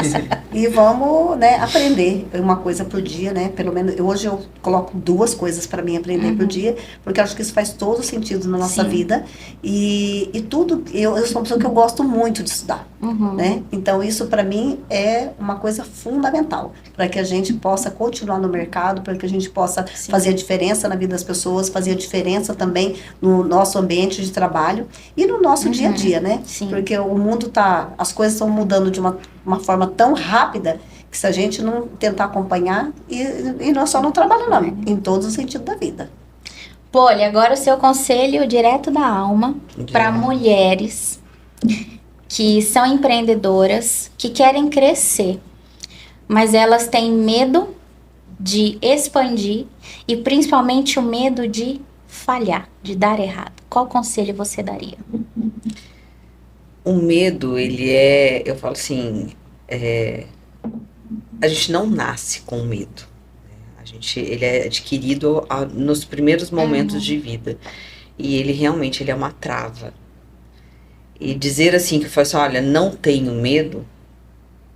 E vamos, né, aprender uma coisa por dia, né? Pelo menos hoje eu coloco 2 coisas para mim aprender por dia, porque eu acho que isso faz todo sentido na nossa vida. E tudo, eu sou uma pessoa que eu gosto muito de estudar, né? Então isso para mim é uma coisa fundamental, para que a gente possa continuar no mercado, para que a gente possa fazer a diferença na vida das pessoas, fazer a diferença também no nosso ambiente de trabalho e no nosso dia a dia, né? Sim. Porque o mundo as coisas estão mudando de uma forma tão rápida que se a gente não tentar acompanhar, e nós só não trabalhamos, em todos os sentidos da vida. Poli, agora o seu conselho direto da alma para mulheres que são empreendedoras, que querem crescer, mas elas têm medo de expandir e principalmente o medo de falhar, de dar errado. Qual conselho você daria? O medo, eu falo assim, a gente não nasce com medo. Ele é adquirido nos primeiros momentos de vida. E ele realmente, ele é uma trava. E dizer assim, que eu falo assim, olha, não tenho medo,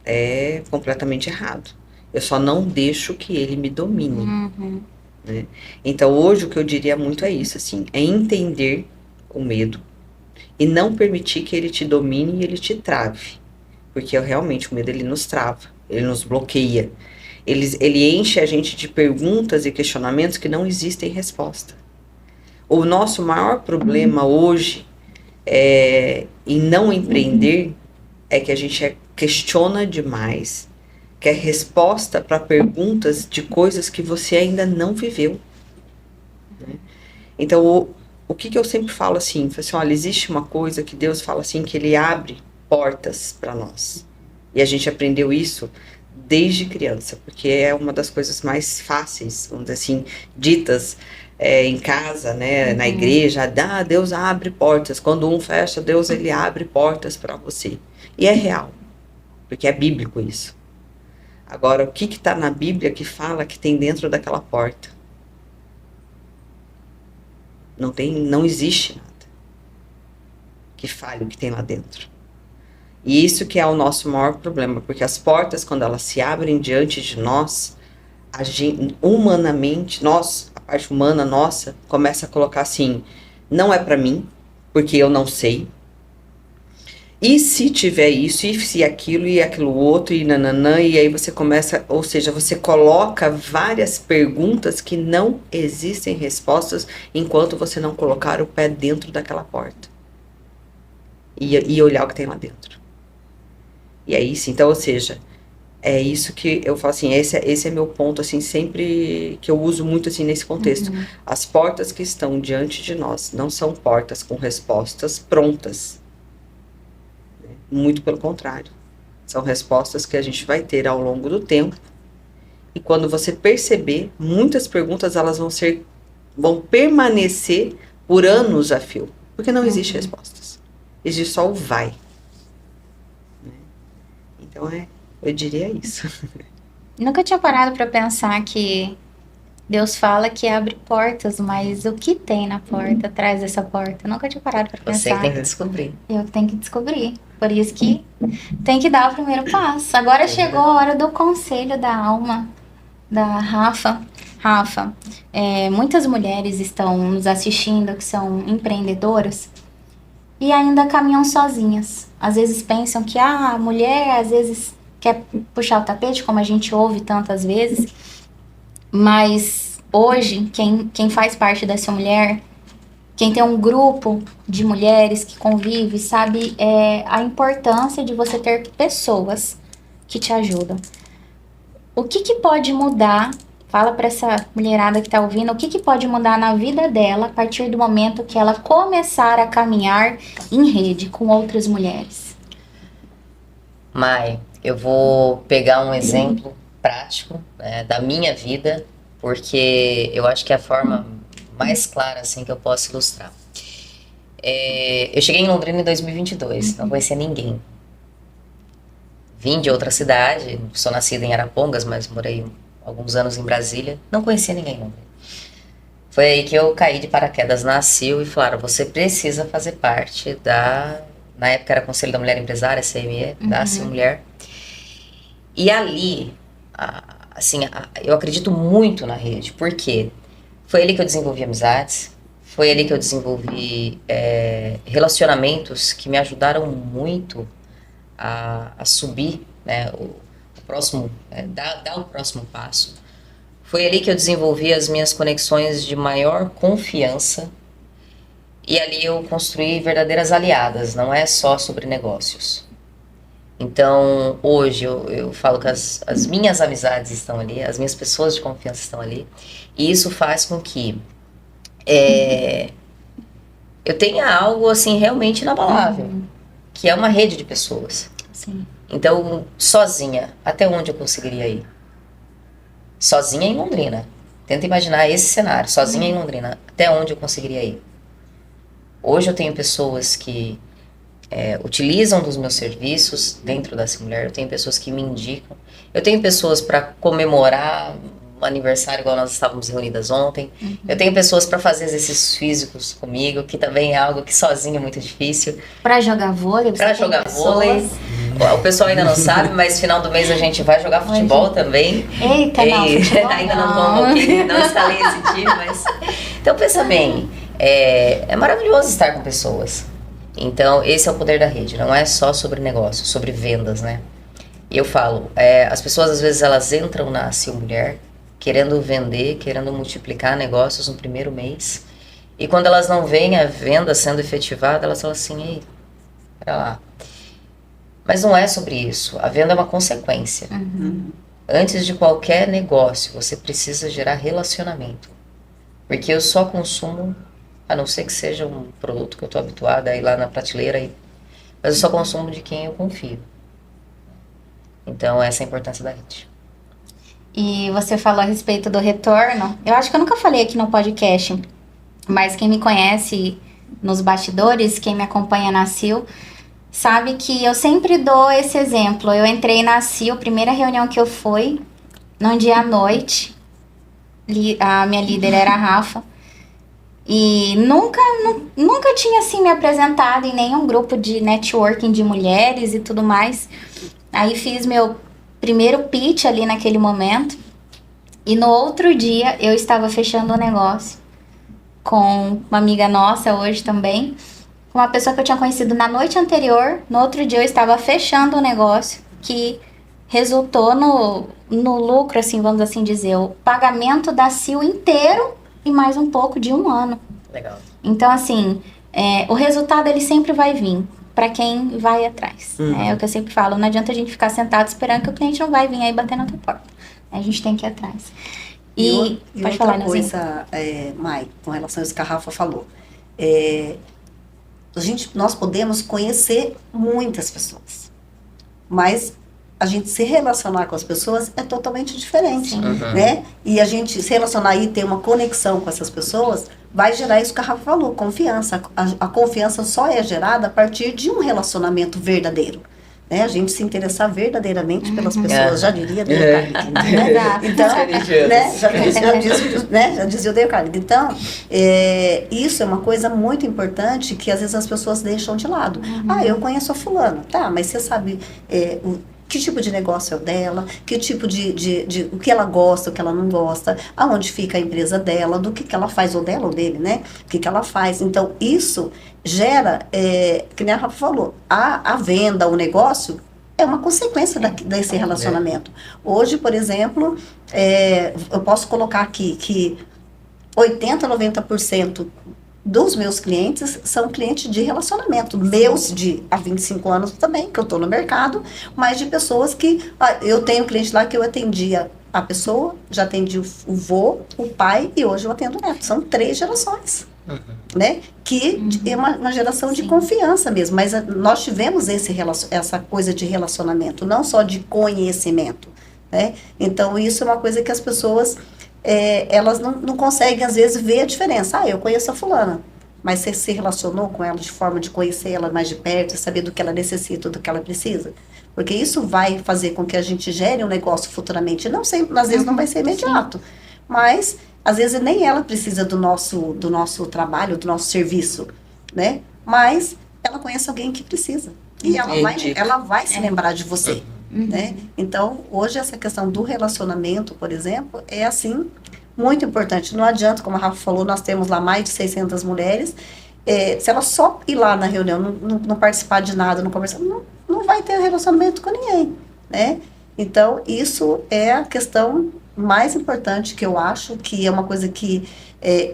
é completamente errado. Eu só não deixo que ele me domine. Né? Então, hoje, o que eu diria muito é isso, assim, é entender o medo e não permitir que ele te domine e ele te trave. Porque realmente o medo, ele nos trava, ele nos bloqueia. Ele enche a gente de perguntas e questionamentos que não existem resposta. O nosso maior problema hoje em não empreender é que a gente questiona demais, quer resposta para perguntas de coisas que você ainda não viveu. Né? Então, o que eu sempre falo assim, olha, existe uma coisa que Deus fala assim, que Ele abre portas para nós. E a gente aprendeu isso desde criança, porque é uma das coisas mais fáceis, vamos dizer assim, ditas em casa, né, na igreja. Deus abre portas. Quando um fecha, Deus ele abre portas para você. E é real, porque é bíblico isso. Agora, o que está na Bíblia que fala que tem dentro daquela porta? Não existe nada que fale o que tem lá dentro. E isso que é o nosso maior problema, porque as portas, quando elas se abrem diante de nós, a gente, humanamente, a parte humana nossa, começa a colocar assim, não é para mim, porque eu não sei. E se tiver isso, e se aquilo, e aquilo outro, e nananã, e aí você começa, ou seja, você coloca várias perguntas que não existem respostas enquanto você não colocar o pé dentro daquela porta. E olhar o que tem lá dentro. E é isso, então, ou seja, é isso que eu falo assim, esse é meu ponto, assim, sempre que eu uso muito, assim, nesse contexto. As portas que estão diante de nós não são portas com respostas prontas. Né? Muito pelo contrário. São respostas que a gente vai ter ao longo do tempo. E quando você perceber, muitas perguntas, elas vão permanecer por anos a fio. Porque não existe respostas. Existe só o vai. Então, eu diria isso. Nunca tinha parado para pensar que Deus fala que abre portas, mas o que tem na porta, atrás dessa porta? Nunca tinha parado para pensar. Você tem que descobrir. Eu tenho que descobrir. Por isso que tem que dar o primeiro passo. Agora chegou a hora do conselho da alma, da Rafa. Rafa, muitas mulheres estão nos assistindo que são empreendedoras e ainda caminham sozinhas. Às vezes pensam que a mulher, às vezes, quer puxar o tapete, como a gente ouve tantas vezes. Mas hoje, quem faz parte dessa mulher, quem tem um grupo de mulheres que convive, sabe a importância de você ter pessoas que te ajudam. O que pode mudar? Fala para essa mulherada que tá ouvindo, o que pode mudar na vida dela a partir do momento que ela começar a caminhar em rede com outras mulheres? Mai, eu vou pegar um exemplo prático, né, da minha vida, porque eu acho que é a forma mais clara assim, que eu posso ilustrar. Eu cheguei em Londrina em 2022, não conhecia ninguém. Vim de outra cidade, sou nascida em Arapongas, mas morei alguns anos em Brasília, não conhecia ninguém não. Foi aí que eu caí de paraquedas na ACIL e falaram, você precisa fazer parte na época era Conselho da Mulher Empresária, CME, da ACIL Mulher. E ali, eu acredito muito na rede, porque foi ali que eu desenvolvi amizades, foi ali que eu desenvolvi relacionamentos que me ajudaram muito a subir, né, o próximo, dar o próximo passo. Foi ali que eu desenvolvi as minhas conexões de maior confiança e ali eu construí verdadeiras aliadas, não é só sobre negócios. Então, hoje eu falo que as minhas amizades estão ali, as minhas pessoas de confiança estão ali, e isso faz com que eu tenha algo, assim, realmente inabalável, que é uma rede de pessoas. Sim. Então, sozinha, até onde eu conseguiria ir? Sozinha em Londrina. Tenta imaginar esse cenário, sozinha em Londrina, até onde eu conseguiria ir? Hoje eu tenho pessoas que utilizam dos meus serviços dentro da Simulher, eu tenho pessoas que me indicam, eu tenho pessoas para comemorar um aniversário igual nós estávamos reunidas ontem, eu tenho pessoas para fazer exercícios físicos comigo, que também é algo que sozinho é muito difícil. Pra jogar vôlei, Para jogar vôlei. O pessoal ainda não sabe, mas final do mês a gente vai jogar futebol também. Eita, não, futebol ainda não convoquei, não escalei esse time, mas... Então pensa bem, é maravilhoso estar com pessoas. Então esse é o poder da rede, não é só sobre negócio, sobre vendas, né? E eu falo, as pessoas às vezes elas entram na Simulher querendo vender, querendo multiplicar negócios no primeiro mês. E quando elas não veem a venda sendo efetivada, elas falam assim, ei, pera lá. Mas não é sobre isso. A venda é uma consequência. Antes de qualquer negócio, você precisa gerar relacionamento. Porque eu só consumo, a não ser que seja um produto que eu estou habituada a ir lá na prateleira, mas eu só consumo de quem eu confio. Então, essa é a importância da rede. E você falou a respeito do retorno. Eu acho que eu nunca falei aqui no podcast, mas quem me conhece nos bastidores, quem me acompanha na CIL, sabe que eu sempre dou esse exemplo. Eu entrei na CIL, primeira reunião que eu fui, num dia à noite, a minha líder era a Rafa, e nunca tinha assim me apresentado em nenhum grupo de networking de mulheres e tudo mais. Aí fiz meu primeiro pitch ali naquele momento, e no outro dia eu estava fechando um negócio com uma amiga nossa hoje também, com uma pessoa que eu tinha conhecido na noite anterior. No outro dia eu estava fechando um negócio que resultou no lucro, assim, vamos assim dizer, o pagamento da CIL inteiro e mais um pouco de 1 ano. Legal. Então, assim, o resultado ele sempre vai vir para quem vai atrás. É o que eu sempre falo, não adianta a gente ficar sentado esperando que o cliente não vai vir aí bater na tua porta. A gente tem que ir atrás. E pode falar, outra coisa, Mai, com relação a isso que a Rafa falou, nós podemos conhecer muitas pessoas, mas a gente se relacionar com as pessoas é totalmente diferente, né? E a gente se relacionar e ter uma conexão com essas pessoas vai gerar isso que a Rafa falou, confiança. A confiança só é gerada a partir de um relacionamento verdadeiro, né? A gente se interessar verdadeiramente pelas pessoas, já diria Dale Carnegie, né? Então, já dizia o Dale Carnegie. Então, isso é uma coisa muito importante que às vezes as pessoas deixam de lado. Eu conheço a fulana, tá, mas você sabe que tipo de negócio é o dela, que tipo de o que ela gosta, o que ela não gosta, aonde fica a empresa dela, do que ela faz, ou dela ou dele, né? O que ela faz. Então, isso gera, que nem a Rafa falou, a venda, o negócio, é uma consequência desse relacionamento. Hoje, por exemplo, eu posso colocar aqui que 80%, 90% dos meus clientes são clientes de relacionamento, meus há 25 anos também, que eu estou no mercado, mas de pessoas que, eu tenho cliente lá que eu atendia a pessoa, já atendi o vô, o pai, e hoje eu atendo o neto. São 3 gerações, né? Que é uma geração de confiança mesmo, mas nós tivemos essa coisa de relacionamento, não só de conhecimento, né? Então, isso é uma coisa que as pessoas... elas não conseguem, às vezes, ver a diferença. Eu conheço a fulana, mas você se relacionou com ela de forma de conhecer ela mais de perto, saber do que ela necessita, do que ela precisa? Porque isso vai fazer com que a gente gere um negócio futuramente. Não sempre, às vezes não vai ser imediato, mas às vezes nem ela precisa do nosso trabalho, do nosso serviço, né? Mas ela conhece alguém que precisa. E ela vai se lembrar de você. Né? Então, hoje essa questão do relacionamento, por exemplo, é assim, muito importante. Não adianta, como a Rafa falou, nós temos lá mais de 600 mulheres, se ela só ir lá na reunião, não participar de nada, não conversar, não vai ter relacionamento com ninguém, né? Então, isso é a questão mais importante que eu acho, que é uma coisa que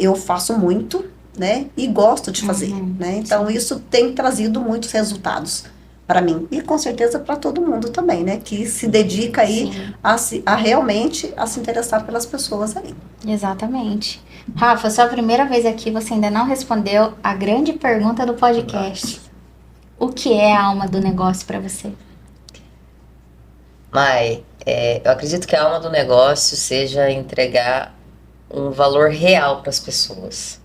eu faço muito, né? E gosto de fazer, né? Então, isso tem trazido muitos resultados para mim e com certeza para todo mundo também, né? Que se dedica aí a realmente a se interessar pelas pessoas aí. Exatamente. Rafa, sua primeira vez aqui, você ainda não respondeu a grande pergunta do podcast. O que é a alma do negócio para você? Mai, eu acredito que a alma do negócio seja entregar um valor real para as pessoas.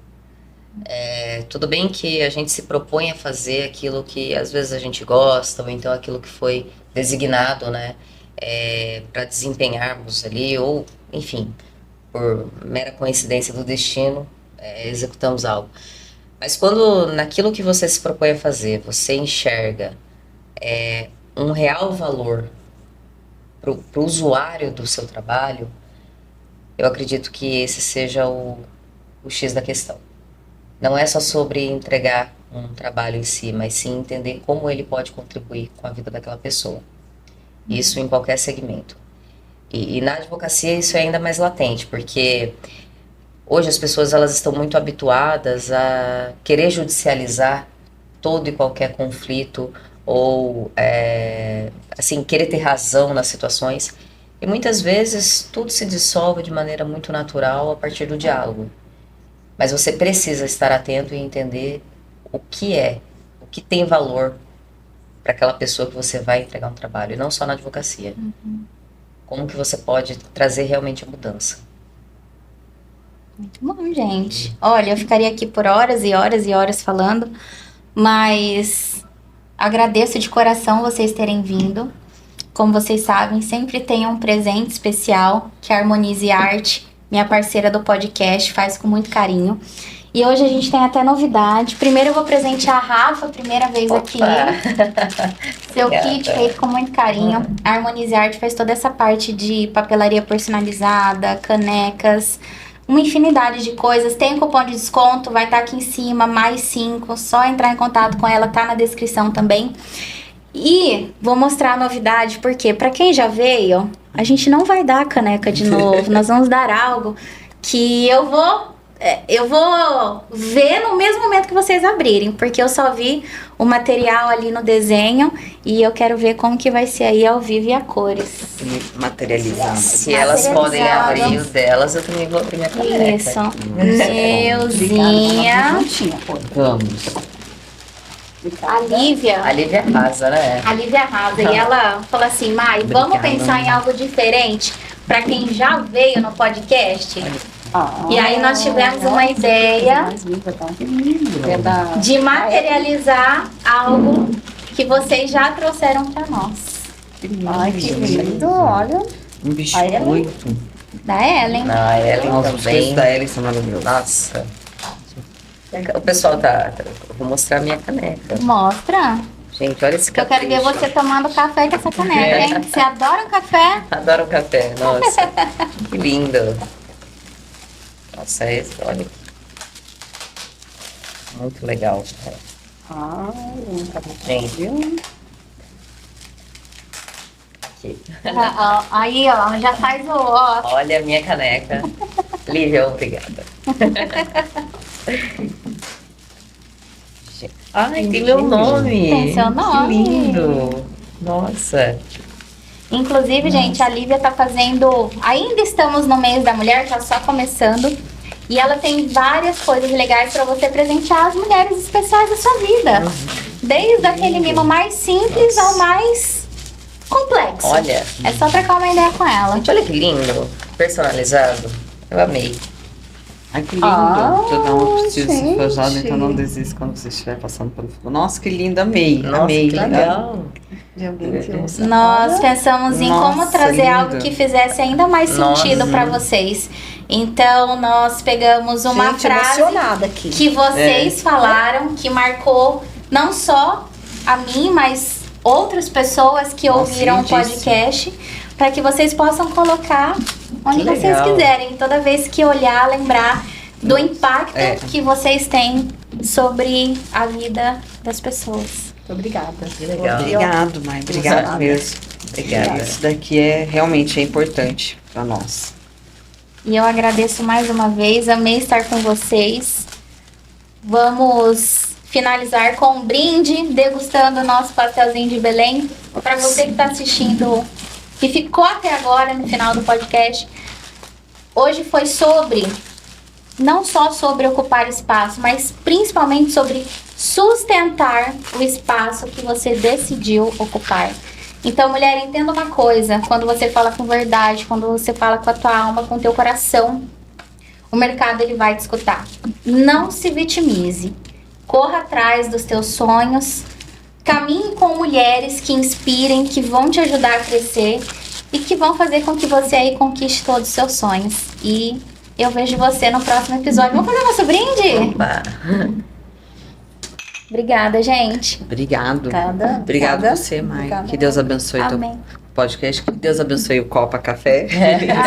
Tudo bem que a gente se propõe a fazer aquilo que às vezes a gente gosta, ou então aquilo que foi designado, né, para desempenharmos ali, ou enfim, por mera coincidência do destino, executamos algo. Mas quando naquilo que você se propõe a fazer, você enxerga um real valor para o usuário do seu trabalho, eu acredito que esse seja o X da questão. Não é só sobre entregar um trabalho em si, mas sim entender como ele pode contribuir com a vida daquela pessoa. Isso em qualquer segmento. E na advocacia isso é ainda mais latente, porque hoje as pessoas elas estão muito habituadas a querer judicializar todo e qualquer conflito, ou assim, querer ter razão nas situações. E muitas vezes tudo se dissolve de maneira muito natural a partir do diálogo. Mas você precisa estar atento e entender o que tem valor para aquela pessoa que você vai entregar um trabalho, e não só na advocacia. Como que você pode trazer realmente a mudança. Muito bom, gente. Olha, eu ficaria aqui por horas e horas e horas falando, mas agradeço de coração vocês terem vindo. Como vocês sabem, sempre tem um presente especial que a Harmonize Arte, minha parceira do podcast, faz com muito carinho. E hoje a gente tem até novidade. Primeiro eu vou presentear a Rafa, primeira vez aqui. Seu kit feito com muito carinho. A Harmonize Arte faz toda essa parte de papelaria personalizada, canecas, uma infinidade de coisas. Tem cupom de desconto, vai estar aqui em cima, mais 5. Só entrar em contato com ela, tá na descrição também. E vou mostrar a novidade, porque para quem já veio, a gente não vai dar a caneca de novo. Nós vamos dar algo que eu vou ver no mesmo momento que vocês abrirem, porque eu só vi o material ali no desenho e eu quero ver como que vai ser aí ao vivo e a cores. Materializado. Se elas podem abrir o delas, eu também vou abrir minha caneca. Isso. Neuzinha. Vamos. A Lívia arrasa, né? A Lívia arrasa. E ela falou assim, Mai, vamos pensar em algo diferente para quem já veio no podcast? E aí nós tivemos uma ideia de materializar algo que vocês já trouxeram para nós. Ai, que lindo, olha. Um biscoito. Da Ellen. A Ellen Nossa, os também. biscoitos da Ellen são maravilhosos. Nossa. O pessoal eu vou mostrar a minha caneca. Mostra. Gente, olha esse Que eu quero ver capricho. você tomando café com essa caneca, hein? Você adora um café? Adoro um café, nossa. Que lindo. Nossa, olha aqui. Muito legal. Gente. Aqui. Aí, ó, já faz o ó. Olha a minha caneca. Lívia, obrigada. Ai, tem meu nome. Tem seu nome. Que lindo. Nossa. Inclusive, gente, a Lívia tá fazendo... Ainda estamos no mês da mulher, tá só começando. E ela tem várias coisas legais pra você presentear as mulheres especiais da sua vida. Desde aquele mimo mais simples ao mais complexo. Olha. É só trocar uma ideia com ela. Gente, olha que lindo. Personalizado. Eu amei. Ai, que lindo. Cada um precisa gente. ser forjado, então não desista quando você estiver passando pelo fogo. Nossa, que lindo, amei. Nossa, amei. que legal. De alguém que usa. Nós pensamos em como Nossa, trazer lindo. algo que fizesse ainda mais sentido Nossa. pra vocês. Então, nós pegamos uma Gente, frase emocionada aqui. que vocês falaram, que marcou não só a mim, mas outras pessoas que ouviram o podcast, para que vocês possam colocar onde Que vocês legal. quiserem. Toda vez que olhar, lembrar do impacto que vocês têm sobre a vida das pessoas. Muito obrigada. Que legal. Obrigado, mãe. Obrigado mesmo. Obrigada. Isso daqui realmente é importante para nós. E eu agradeço mais uma vez, amei estar com vocês. Vamos finalizar com um brinde, degustando o nosso pastelzinho de Belém. Para você que está assistindo, que ficou até agora no final do podcast, hoje foi não só sobre ocupar espaço, mas principalmente sobre sustentar o espaço que você decidiu ocupar. Então, mulher, entenda uma coisa, quando você fala com verdade, quando você fala com a tua alma, com o teu coração, o mercado ele vai te escutar. Não se vitimize. Corra atrás dos teus sonhos. Caminhe com mulheres que inspirem, que vão te ajudar a crescer e que vão fazer com que você aí conquiste todos os seus sonhos. E eu vejo você no próximo episódio. Vamos fazer nosso brinde? Opa. Obrigada, gente. Obrigado. Obrigado Cada. você, Mai. Obrigada. Que Deus abençoe teu Amém. podcast. Que Deus abençoe o Copa Café.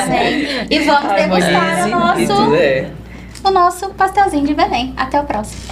Amém. E vamos degustar Harmonize e tudo, o nosso pastelzinho de Belém. Até o próximo.